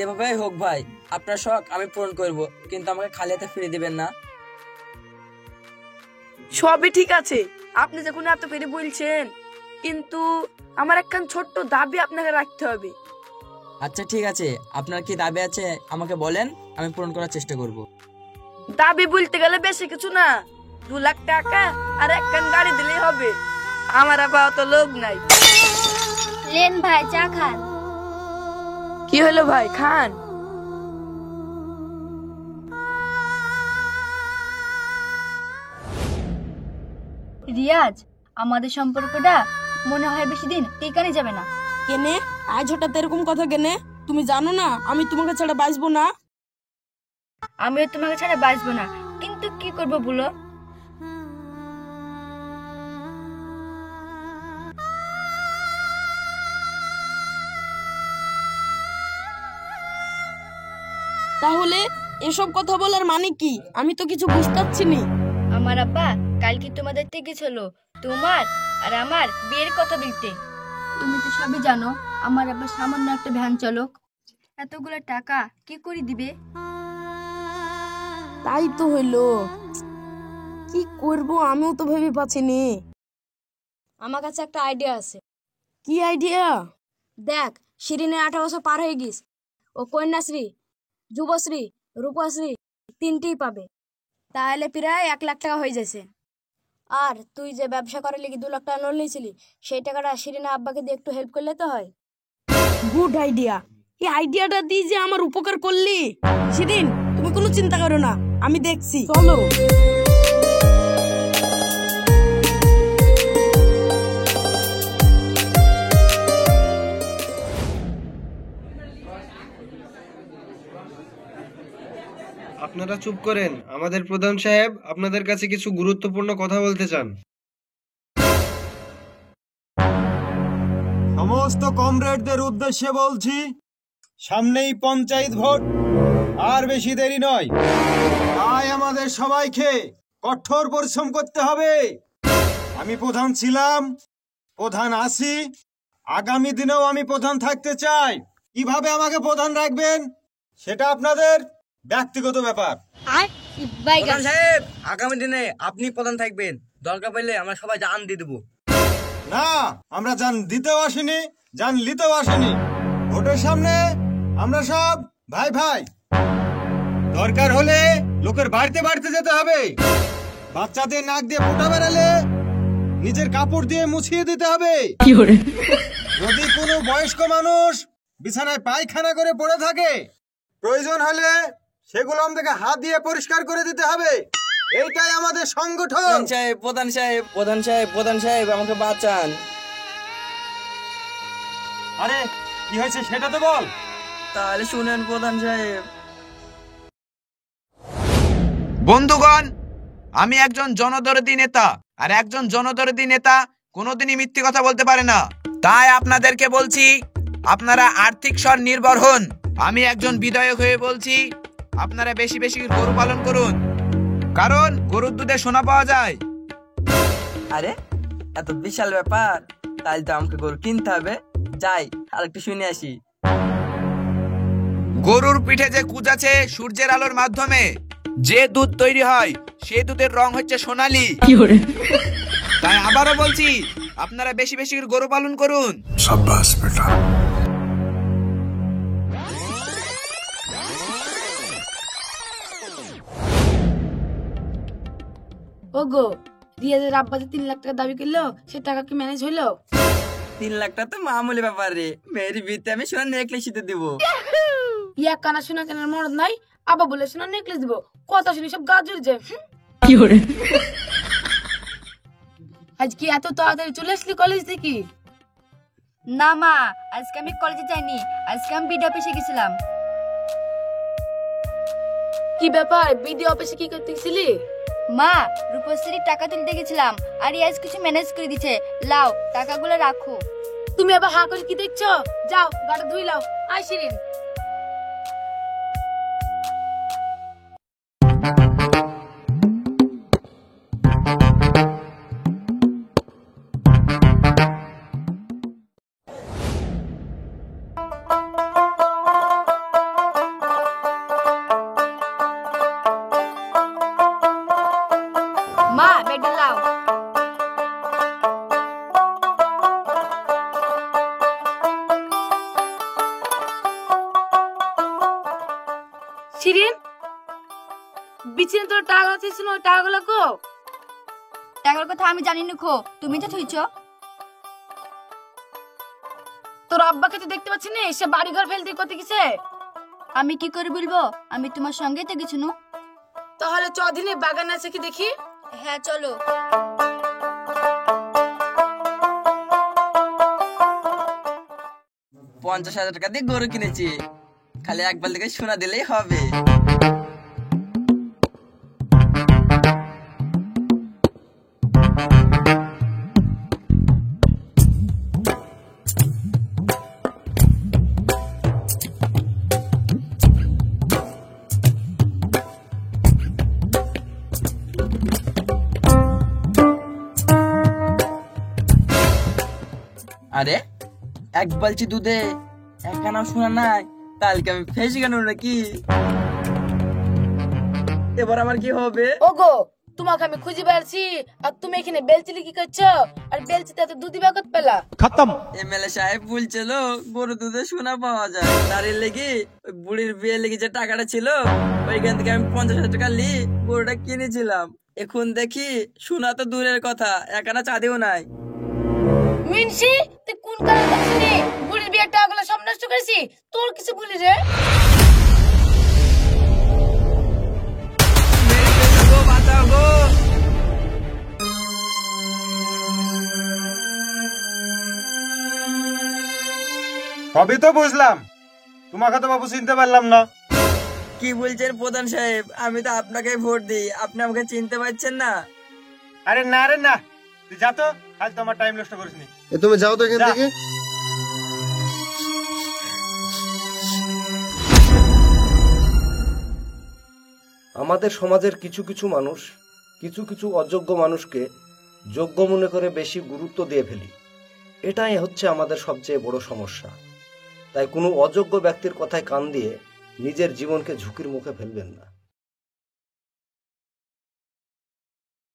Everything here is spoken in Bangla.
যেভাবে হোক ভাই, আপনার শখ আমি পূরণ করব, কিন্তু আমাকে খালি হাতে ফিরে দিবেন না। সবই ঠিক আছে, আপনি যখন এত করে বলছেন, কিন্তু আমার একখান ছোট্ট দাবি আপনাকে রাখতে হবে। আচ্ছা ঠিক আছে, আপনার কি দাবি আছে আমাকে বলেন, আমি পূরণ করার চেষ্টা করব। দাবি বলতে গেলে বেশি কিছু না, 2 লাখ টাকা আর একখান গাড়ি দিলেই হবে। আমার আবার অত লোভ নাই। লেন ভাই, চা খান। কি হলো ভাই, খান। রিয়াজ, আমাদের সম্পর্কটা মনে হয় বেশি দিন টিকানি যাবে না। কেনে আজ হঠাৎ এরকম কথা কেনে? তুমি জানো না আমি তোমাকে ছাড়া বাঁচবো না। আমিও তোমাকে ছাড়া বাঁচবো না, কিন্তু কি করব বলো? তাহলে এসব কথা বলার মানে কি? আমি তো কিছু বুঝতে পারছি না। আমার আব্বা কালকে তোমাদের থেকে ছিল তোমার আর আমার বিয়ের কথা দিতে। তুমি তো সবই জানো, আমার আব্বা সামান্য একটা ভ্যান চালক। এতগুলো টাকা কি করে দিবে? তাই তো হইলো, কি করব আমিও তো ভেবে পাচ্ছি নি। আমার কাছে একটা আইডিয়া আছে। কি আইডিয়া? দেখ, শিরিনের 18 বছর পার হয়ে গিস, ও কন্যাশ্রী, যুবশ্রী, রূপশ্রী তিনটেই পাবে। তাহলে প্রায় 1 লাখ টাকা হয়ে যাচ্ছে। আর তুই যে ব্যবসা করার লিগে 2 লাখ টাকা লোন নিয়েছিলি, সেই টাকাটা শিরিনের আব্বাকে দিয়ে একটু হেল্প করলে তো হয়। Good idea. এই আইডিয়াটা দিয়ে যে আমার উপকার করলি। শিরিন, তুমি কোনো চিন্তা করো না, আমি দেখছি, চলো। আপনারা চুপ করেন, আমাদের প্রধান সাহেব আপনাদের কাছে কিছু গুরুত্বপূর্ণ কথা বলতে চান। সমস্ত কমরেডদের উদ্দেশ্যে বলছি, সামনেই পঞ্চায়েত ভোট, আর বেশি দেরি নয়। তাই আমাদের সবাইকে কঠোর পরিশ্রম করতে হবে। আমি প্রধান ছিলাম, প্রধান আছি, আগামী দিনেও আমি প্রধান থাকতে চাই। কিভাবে আমাকে প্রধান রাখবেন সেটা আপনাদের ব্যক্তিগত ব্যাপার। প্রধান সাহেব, আগামী দিনে আপনি প্রধান থাকবেন, দরকার পড়লে আমরা সবাই জান দিয়ে দেবো। না, আমরা জান দিতেও আসিনি, জান লিতেও আসিনি। ভোটের সামনে আমরা সব ভাই ভাই। দরকার হলে লোকের বাড়িতে বাড়িতে যেতে হবে। বাচ্চাদের নাক দিয়ে ফোঁটা বেরালে নিজের কাপড় দিয়ে মুছিয়ে দিতে হবে। যদি কোনো বয়স্ক মানুষ বিছানায় পায়খানা করে পড়ে থাকে, প্রয়োজন হলে সেগুলো আমাদেরকে হাত দিয়ে পরিষ্কার করে দিতে হবে। এইটাই আমাদের সংগঠন। প্রধান সাহেব, প্রধান সাহেব, প্রধান সাহেব, আমাকে বাঁচান। আরে কি হয়েছে সেটা তো বল। তাহলে শুনেন প্রধান সাহেব। বন্ধুগণ, আমি একজন জনদরদি নেতা, আর একজন জনদরদি নেতা কোনোদিনই মিথ্যে কথা বলতে পারে না। তাই আপনাদেরকে বলছি, আপনারা আর্থিক স্বনির্ভর হন। আমি একজন বিধায়ক হয়ে বলছি, আপনারা বেশি বেশি গরু পালন করুন, কারণ গরুর দুধে সোনা পাওয়া যায়। আরে এত বিশাল ব্যাপার, তাহলে তো আমাকে গরু কিনতে হবে। যাই আর একটু শুনে আসি। গরুর পিঠে যে কুজ আছে সূর্যের আলোর মাধ্যমে যে দুধ তৈরি হয়, সেই দুধের রং হচ্ছে সোনালী। তাই আবারও বলছি, আপনারা বেশি বেশি গরু পালন করুন। শাবাশ বেটা। ওগো, রিয়াজের আব্বা যে 3 লাখ টাকা দাবি করলো, সে টাকা কি ম্যানেজ হইলো? 3 লাখ টাকা তো মামুলি ব্যাপার রে, মেয়ের বিয়েতে আমি সোনার নেকলেস দিতে দিব। ইয়া কানা শোনা কেনার মরদ নাই, আব্বা বলে শোনা নেকলেস দিব। কথা শুনি সব গা জ্বলে যায়। আজ কি এত তাড়াতাড়ি চলে আসলি কলেজ থেকে? না মা, আজকে আমি কলেজে যাইনি, আজকে আমি বিডি অফিসে গেছিলাম। কি ব্যাপার, বিডি অফিসে কি করতে গেছিলি? মা, রূপশ্রীর টাকা তুলতে গেছিলাম, আর আজ কিছু ম্যানেজ করে দিছে। লাও, টাকাগুলো রাখো। তুমি আবার হা করে কি দেখছো? যাও গাটা ধুই লাও। আয় শিরিন। শিরিন, বিছিনে তোর টাকা ছিল, ওই টাকাগুলো কো? টাকার কথা আমি জানি না খো, তুমি তো থইছ। তোর আব্বাকে তো দেখতে পাচ্ছি না, সে বাড়ি ঘর ফেলতে কত গেছে। আমি কি করে বলবো, আমি তোমার সঙ্গেই তো গেছি। তাহলে চদিনে বাগান আছে কি দেখি? হ্যাঁ চলো। 50,000 টাকা দিয়ে গরু কিনেছি, খালি একবার থেকে সোনা দিলেই হবে। আরে এক বালতি দুধে একখানা শোনা নাই, কালকে আমি ফেসে গেল নাকি? এবার আমার কি হবে? ওগো, তোমাকে আমি খুঁজে বেড়াচ্ছি আর তুমি এখানে বেলচিলি কি করছো? আর বেলচিতে এত দুধ বাগত পেলা? এমএলএ সাহেব বলছিল গরু দুধে সোনা পাওয়া যায়, তার লেগে ওই বুড়ির বিয়ে লেগে যে টাকাটা ছিল ওইখান থেকে আমি 50,000 টাকা লি গরুটা কিনেছিলাম। এখন দেখি সোনা তো দূরের কথা, একখানা চাঁদিও নাই। মিনসি, তুই কোন কারণে দেখছিলি বুড়ির বিয়ের টাকাগুলো সব নষ্ট করেছি? তোর কিছু বলি রে? বাঁচাও গো। সবই তো বুঝলাম, তোমাকে তো বাবু চিনতে পারলাম না। কি বলছেন প্রধান সাহেব? আমি তো আপনাকে ভোট দিই, আপনি আমাকে চিনতে পারছেন না? আরে না রে না, তুই যা তো, আজ তোমার টাইম নষ্ট করিস নি। তুমি যাও তো এখান যা। থেকে। আমাদের সমাজের কিছু কিছু মানুষ কিছু কিছু অযোগ্য মানুষকে যোগ্য মনে করে বেশি গুরুত্ব দিয়ে ফেলি। এটাই হচ্ছে আমাদের সবচেয়ে বড় সমস্যা। তাই কোনো অযোগ্য ব্যক্তির কথায় কান দিয়ে নিজের জীবনকে ঝুঁকির মুখে ফেলবেন না।